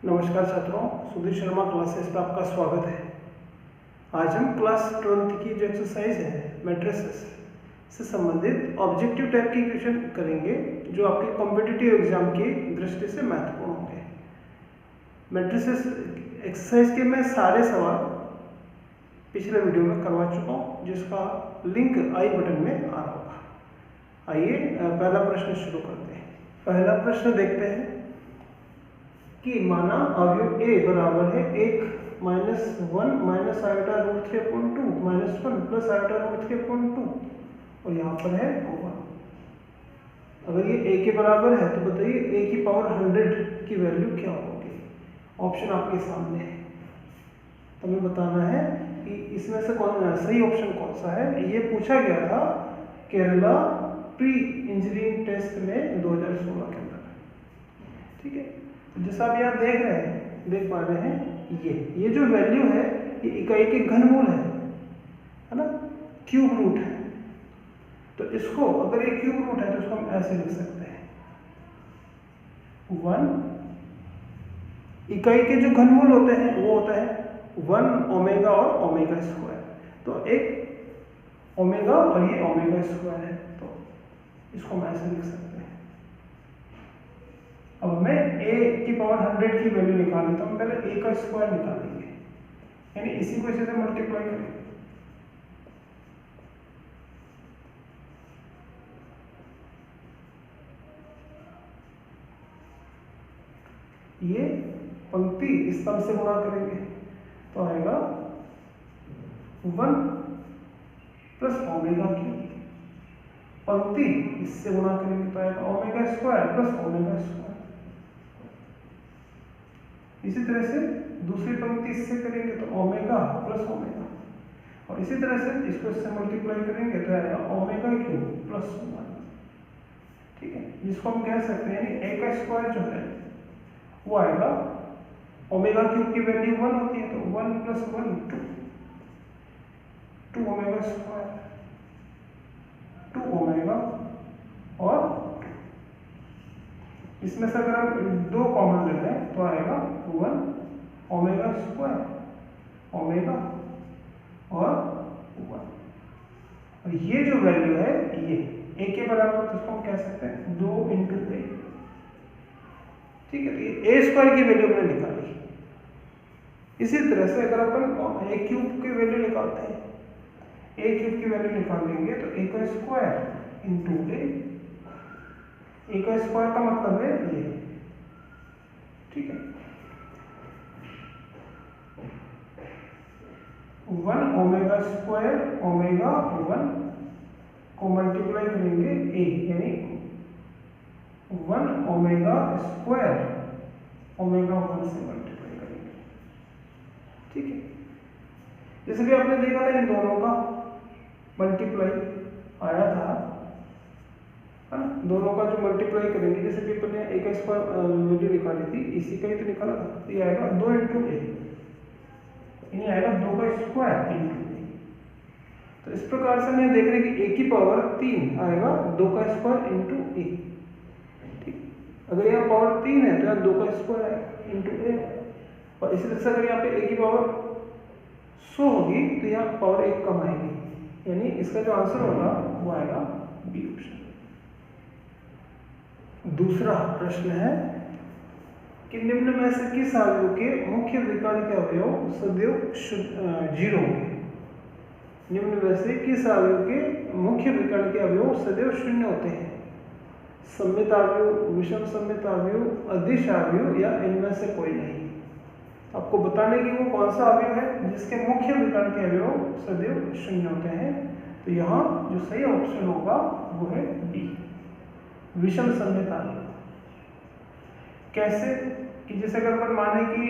नमस्कार छात्रों, सुधीर शर्मा क्लासेस पे आपका स्वागत है। आज हम क्लास 12th की जो एक्सरसाइज है मैट्रिसेस से संबंधित ऑब्जेक्टिव टाइप की क्वेश्चन करेंगे जो आपके कॉम्पिटिटिव एग्जाम की दृष्टि से महत्वपूर्ण होंगे। मैट्रिसेस एक्सरसाइज के मैं सारे सवाल पिछले वीडियो में करवा चुका हूँ, जिसका लिंक आई बटन में आ रहा होगा। आइए पहला प्रश्न शुरू करते हैं। पहला प्रश्न देखते हैं कि माना अवयव ए बराबर है 1 minus 1 minus iota root 3/2 minus 1 plus iota root 3/2 और यहाँ पर है 1। अगर ये ए के बराबर है तो बताइए ए की पावर 100 की वैल्यू क्या होगी। ऑप्शन आपके सामने है, तो हमें बताना है कि इसमें से कौन सही ऑप्शन कौन सा है। ये पूछा गया था केरला प्री इंजीनियरिंग टेस्ट में 2016 के अंदर। ठीक है, तो जैसा आप यहाँ देख पा रहे हैं ये जो वैल्यू है ये इकाई के घनमूल है ना, क्यूब रूट है। तो इसको अगर ये क्यूब रूट है तो इसको हम ऐसे लिख सकते हैं 1 इकाई के जो घनमूल होते हैं वो होता है 1 ओमेगा और ओमेगा स्क्वायर। तो एक ओमेगा और ये ओमेगा स्क्वायर है, तो इसको हम ऐसे लिख सकते हैं। अब मैं a की पावर 100 की वैल्यू निकालनी, तो हम पहले a का स्क्वायर निकालेंगे, यानी इसी को इसी से मल्टीप्लाई करेंगे। ये पंक्ति स्तंभ से गुणा करेंगे तो आएगा 1 प्लस ओमेगा क्यूब। पंक्ति इससे गुणा करेंगे तो आएगा omega square plus omega square. इसी तरह से दूसरी पंक्ति इससे करेंगे तो ओमेगा प्लस ओमेगा, और इसी तरह से इसको इससे मल्टीप्लाई करेंगे तो आएगा ओमेगा क्यूब प्लस 1। ठीक है, जिसको हम कह सकते हैं यानी a का स्क्वायर जो है वो आएगा, ओमेगा क्यूब की वैल्यू 1 होती है तो 1 प्लस 1 2 ओमेगा स्क्वायर 2 ओमेगा, और इसमें से अगर हम 2 कॉमन ले लें तो आएगा 1 ओमेगा स्क्वायर ओमेगा और 1। और ये जो वैल्यू है ये a के बराबर, तो इसको हम कह सकते हैं 2 इंटू a। ठीक है, तो ये a स्क्वायर की वैल्यू हमने निकाली। इसी तरह से अगर अपन a क्यूब की वैल्यू निकालते हैं, a क्यूब की वैल्यू निकालेंगे तो a का स्क्वायर इंटू a का स्क्वायर का मतलब है ये। ठीक है, 1 ओमेगा स्क्वायर ओमेगा 1 को मल्टीप्लाई करेंगे a, यानी 1 ओमेगा स्क्वायर ओमेगा 1 से मल्टीप्लाई करेंगे। ठीक है, जैसे कि आपने देखा था इन दोनों का मल्टीप्लाई आया था, है ना। दोनों का जो मल्टीप्लाई करेंगे, जैसे कि अपने a का स्क्वायर वैल्यू निकाली थी, इसी का ही तो निकाला था, तो ये आएगा 2 इंटू a, यानी आएगा 2 का स्क्वायर इंटू a। तो इस प्रकार से हम देख रहे हैं कि a की पावर 3 आएगा 2 का स्क्वायर इंटू a। ठीक, अगर यहाँ पावर 3 है तो यहाँ 2 का स्क्वायर आएगा इंटू a, और इसी तरह से अगर यहाँ पे a की पावर 100 होगी तो यहाँ पावर 1 कम आएगी, यानी इसका जो आंसर होगा वो आएगा बी ऑप्शन। दूसरा प्रश्न है कि निम्न में से किस अवयव के मुख्य विकर्ण के अवयव सदैव 0 होंगे। निम्न में से किस अवयव के मुख्य विकर्ण के अवयव सदैव 0 होते हैं। सममित अवयव, विषम सममित अवयव, अदिश अवयव, या इनमें से कोई नहीं। आपको बताने की वो कौन सा अवयव है जिसके मुख्य विकर्ण के अवयव सदैव 0 होते हैं। तो यहाँ जो सही ऑप्शन होगा वो है डी, विषम सममित अवयव। कैसे कि जैसे अगर अपन माने कि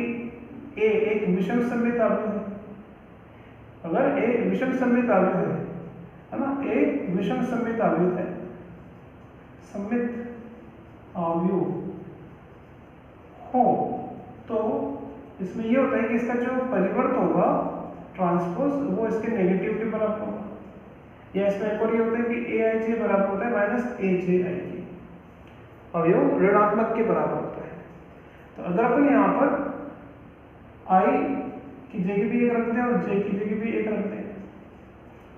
a एक विषम सममित अवयव है, अगर a विषम सममित अवयव है ना, a विषम सममित अवयव है, सममित अवयव हो, तो इसमें ये होता है कि इसका जो परिवर्त होगा ट्रांसपोज वो इसके नेगेटिव के बराबर होगा, या इसमें एक और ये होता है कि aij बराबर होता है माइनस aj, अवयव ऋणात्मक के बराबर होता है। तो अगर अपन यहाँ पर i की जगह भी 1 रखते हैं और j की जगह भी 1 रखते हैं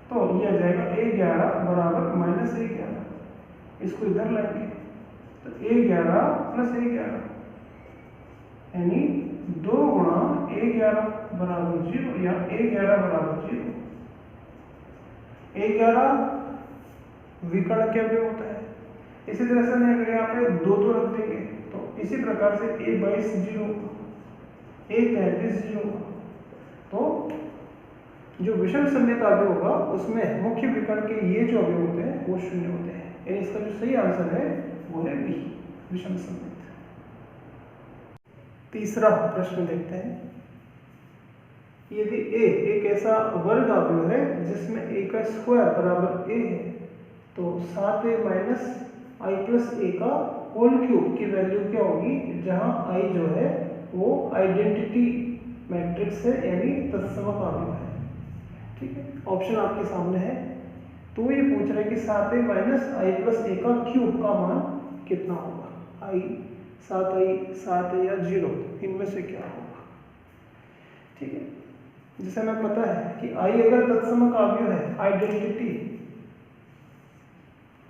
तो ये आ जाएगा a11 बराबर -a11, इसको इधर लाएंगे तो a11 प्लस a11 यानी 2 गुणा a11 बराबर 0 या a11 बराबर 0। a11 विकर्ण के अवयव होता है। इसी तरह से मैं अगर यहाँ पे 2 रख देंगे तो इसी प्रकार से a22 0 a33 0। तो जो विषम सममित अवयव होगा उसमें मुख्य विकर्ण के ये जो अवयव होते हैं वो 0 होते हैं, यानी इसका जो सही आंसर है वो है बी, विषम सममित। तीसरा प्रश्न देखते हैं। यदि a एक ऐसा वर्ग अवयव है जिसमें a का स्क्वायर बराबर a है तो 7a minus i plus a का होल क्यूब की वैल्यू क्या होगी, जहां i जो है वो आइडेंटिटी मैट्रिक्स है यानी तत्समक अवयव है। ठीक है, ऑप्शन आपके सामने है। तो ये पूछ रहा है कि 7a minus i plus a का क्यूब का मान कितना होगा, i 7a या 0, इनमें से क्या होगा। ठीक है, जैसे हमें पता है कि i अगर तत्समक अवयव है,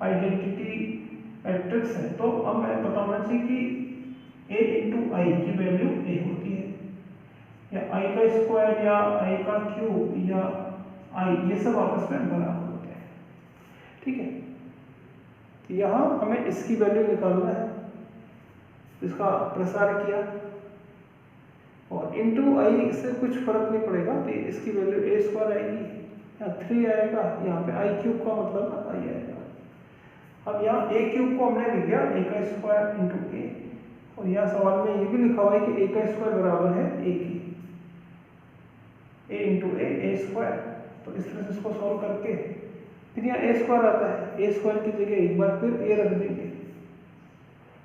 आइडेंटिटी मैट्रिक्स है, तो अब हमें पता होना चाहिए कि a इंटू आई की वैल्यू a होती है, या i का स्क्वायर या i का क्यूब या i, ये सब आपस में बराबर होते हैं। ठीक है, तो यहाँ हमें इसकी वैल्यू निकालना है, इसका प्रसार किया और इंटू आई से कुछ फर्क नहीं पड़ेगा, तो इसकी वैल्यू a स्क्वायर आएगी, यहाँ 3 आएगा, यहाँ पे i क्यूब का मतलब i आएगा। अब यहाँ a क्यूब को हमने लिख दिया a का स्क्वायर इंटू a, और यहाँ सवाल में ये भी लिखा हुआ है कि a का स्क्वायर बराबर है a की, a इंटू a स्क्वायर। तो इस तरह से इसको सॉल्व करके फिर यहाँ a स्क्वायर आता है, a स्क्वायर की जगह एक बार फिर a रख देंगे,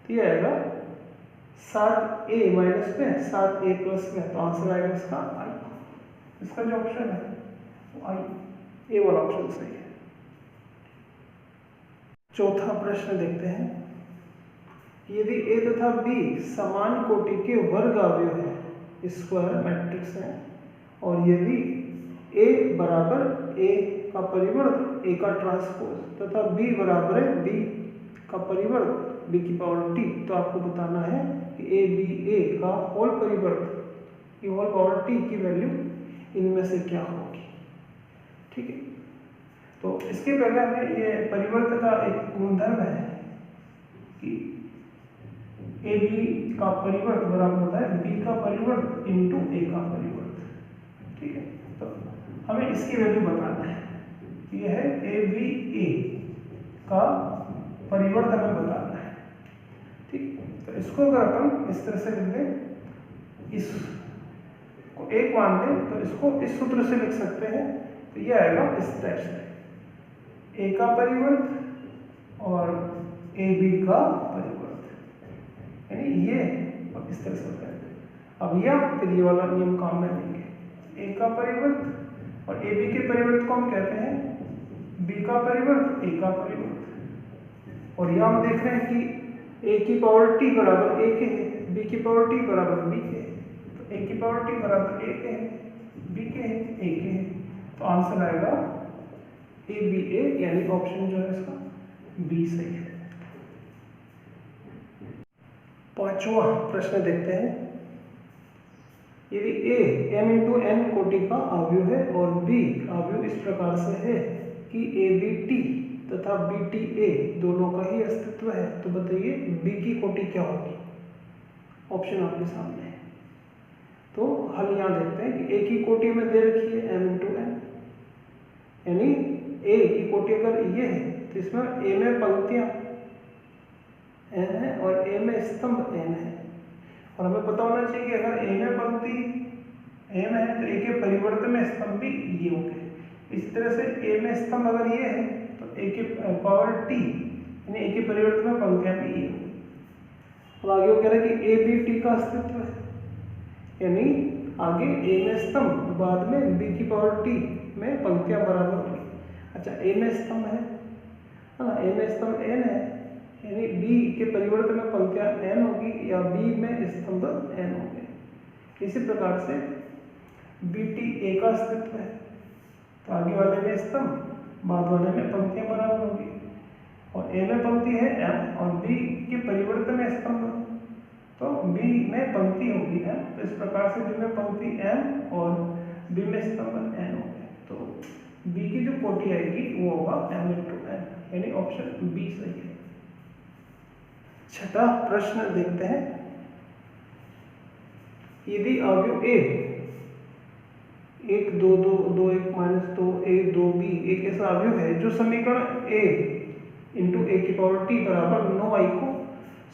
तो ये आएगा 7a माइनस में 7a प्लस में, तो आंसर आएगा इसका i। इसका जो ऑप्शन है वो i, ए वाला ऑप्शन सही है। चौथा प्रश्न देखते हैं। यदि a तथा b समान कोटि के वर्ग अवयव है, स्क्वायर मैट्रिक्स है, और यदि a बराबर a का परिवर्त a का ट्रांसपोज तथा b बराबर है b का परिवर्त b की पावर t, तो आपको बताना है कि a b a का होल परिवर्त की होल पावर t की वैल्यू इनमें से क्या होगी। ठीक है, तो इसके पहले हमें ये परिवर्त का एक गुणधर्म है कि ए बी का परिवर्त बराबर होता है बी का परिवर्त इंटू ए का परिवर्त। ठीक है, तो हमें इसकी वैल्यू बताना है, ये है ए बी ए का परिवर्त हमें बताना है। ठीक, तो इसको अगर अपन इस तरह से लिख दें, इसको एक मान दें, तो इसको इस सूत्र से लिख सकते हैं, तो ये आएगा इस टाइप से, a का परिवर्त और ए बी का परिवर्त, यानी ये इस तरह से होता है। अब यह फिर ये वाला नियम काम में लेंगे, a का परिवर्त और ए बी के परिवर्त को हम कहते हैं b का परिवर्त a का परिवर्त, और यहाँ हम देख रहे हैं कि a की पावर t बराबर a के है, b की पावर t बराबर b के है, तो a की पावर t बराबर a के है, b के है, a के है, तो आंसर आएगा ए बी ए, यानी ऑप्शन जो है इसका बी सही है। पांचवा प्रश्न देखते हैं। यदि a m इंटू n कोटि का अवयव है और b अवयव इस प्रकार से है कि a b t तथा b t a दोनों का ही अस्तित्व है, तो बताइए b की कोटि क्या होगी। ऑप्शन आपके सामने है, तो हल यहाँ देखते हैं कि a की कोटि में दे रखी है m इंटू n, यानी a की कोटि अगर ये है तो इसमें a में पंक्तियां n है और a में स्तंभ n है, और हमें पता होना चाहिए कि अगर a में पंक्ति m है तो a के परिवर्त में स्तंभ भी ये होंगे। इसी तरह से a में स्तंभ अगर ये है तो a के पावर t यानी a के परिवर्त में पंक्तियां भी ये होंगी। अब आगे वो कह रहा है कि a b t का अस्तित्व है, यानी आगे a में स्तंभ बाद में b की पावर t में पंक्तियां बराबर होंगी। अच्छा, a में स्तंभ है ना, a में स्तंभ n है, यानी बी के परिवर्तन में पंक्तियां n होगी या बी में स्तंभ n होंगे। इसी प्रकार से बी टी ए का अस्तित्व है तो आगे वाले में स्तंभ, बाद वाले में पंक्तियां बराबर होगी, और ए में पंक्ति है m और बी के परिवर्तन में स्तंभ तो बी में पंक्ति होगी m। तो इस प्रकार से बी में पंक्ति m और बी में स्तंभ n होंगे। तो बी की जो कोटि आएगी वो होगा m × n, यानी ऑप्शन बी सही है। छठा प्रश्न देखते हैं। यदि अवयव ए 1 2 2 2 1 -2 a 2 b एक ऐसा अवयव है जो समीकरण a × a⁻t बराबर 9i को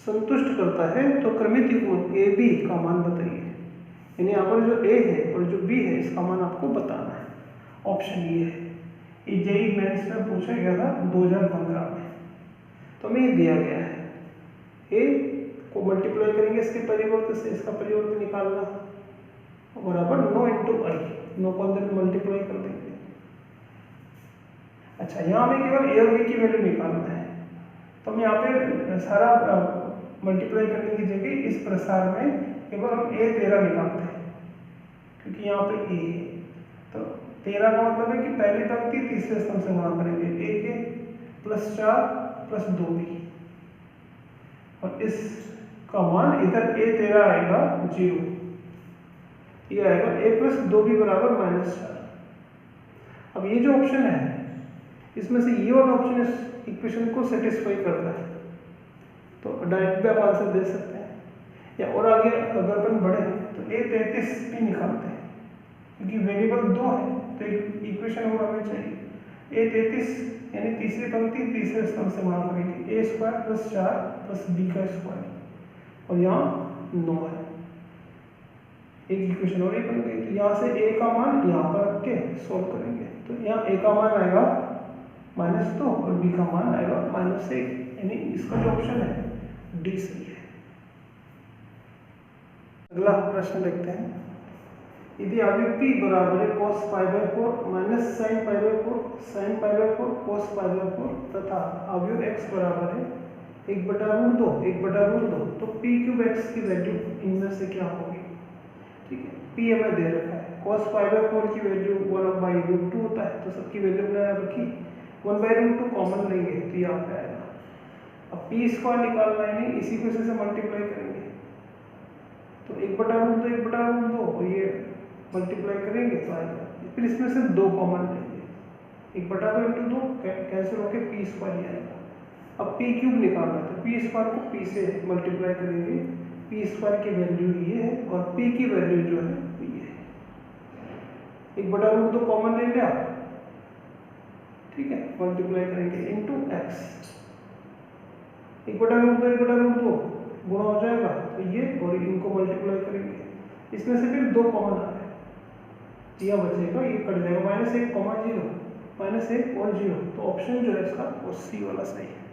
संतुष्ट करता है तो क्रमित युग्मक ए बी का मान बताइए। यानी यहाँ पर जो a है और जो b है इसका मान आपको बताना है। ऑप्शन ये है, ये जेईई मेंस में पूछा गया था 2015 में। तो हमें ये दिया गया है, a को मल्टीप्लाई करेंगे इसके परिवर्तन से, इसका परिवर्तन निकालना बराबर 9 × i, 9 को अंदर मल्टीप्लाई कर देंगे। अच्छा, यहाँ हमें केवल a और b की वैल्यू निकालना है तो हम यहाँ पे सारा मल्टीप्लाई करने की जगह इस प्रसार में केवल हम a 13 निकालते हैं क्योंकि यहाँ पे a है। तो 13 का मतलब है कि पहली पंक्ति तीसरे स्तंभ से गुणा करेंगे, a के +4 + 2b, और इसका मान इधर a 13 आएगा 0, ये आएगा a + 2b बराबर -4। अब ये जो ऑप्शन है इसमें से ये वाला ऑप्शन इस इक्वेशन को सेटिस्फाई करता है तो डायरेक्ट भी आप आंसर दे सकते हैं, या और आगे अगर अपन बढ़े तो a33 भी निकालते हैं क्योंकि वेरिएबल 2 है तो एक इक्वेशन और हमें चाहिए। a33 यानी तीसरी पंक्ति तीसरे स्तंभ से गुणा करेंगे, a² + 4 + b² और यहाँ 9 है, एक इक्वेशन और बन गई। तो यहाँ से a का मान यहाँ पर रख के सोल्व करेंगे तो यहाँ a का मान आएगा -2 और b का मान आएगा -1, यानी इसका जो ऑप्शन है डी सही है। अगला प्रश्न देखते हैं। यदि अवयव p बराबर है cos π/4 - sin π/4 sin π/4 cos π/4 तथा अवयव x बराबर है 1/√2 1/√2 तो p³ x की वैल्यू इनमें से क्या होगी? ठीक है, p हमें दे रखा है, cos π/4 की वैल्यू 1/√2 होता है तो सबकी वैल्यू हमने रखी, 1/√2 कॉमन लेंगे तो यहाँ पे आएगा। अब p² निकालना है, नहीं इसी को से मल्टीप्लाई करेंगे तो 1/√2 1/√2 और ये मल्टीप्लाई करेंगे तो आएगा। फिर इसमें से 2 कॉमन लेंगे, 1/2 × 2 कैंसिल होकर p² ही आएगा। अब p³ निकालना है तो p² को p से मल्टीप्लाई करेंगे, p² की वैल्यू ये है और p की वैल्यू जो है ये है। 1/√2 कॉमन ले लिया, ठीक है, मल्टीप्लाई करेंगे इनटू x, 1/√2 1/√2 गुणा हो जाएगा तो ये और इनको मल्टीप्लाई करेंगे, इसमें से फिर 2 कॉमन आ गए, यह बचेगा, ये कट जाएगा, -1, -1 और 0 तो ऑप्शन जो है इसका वो सी वाला सही है।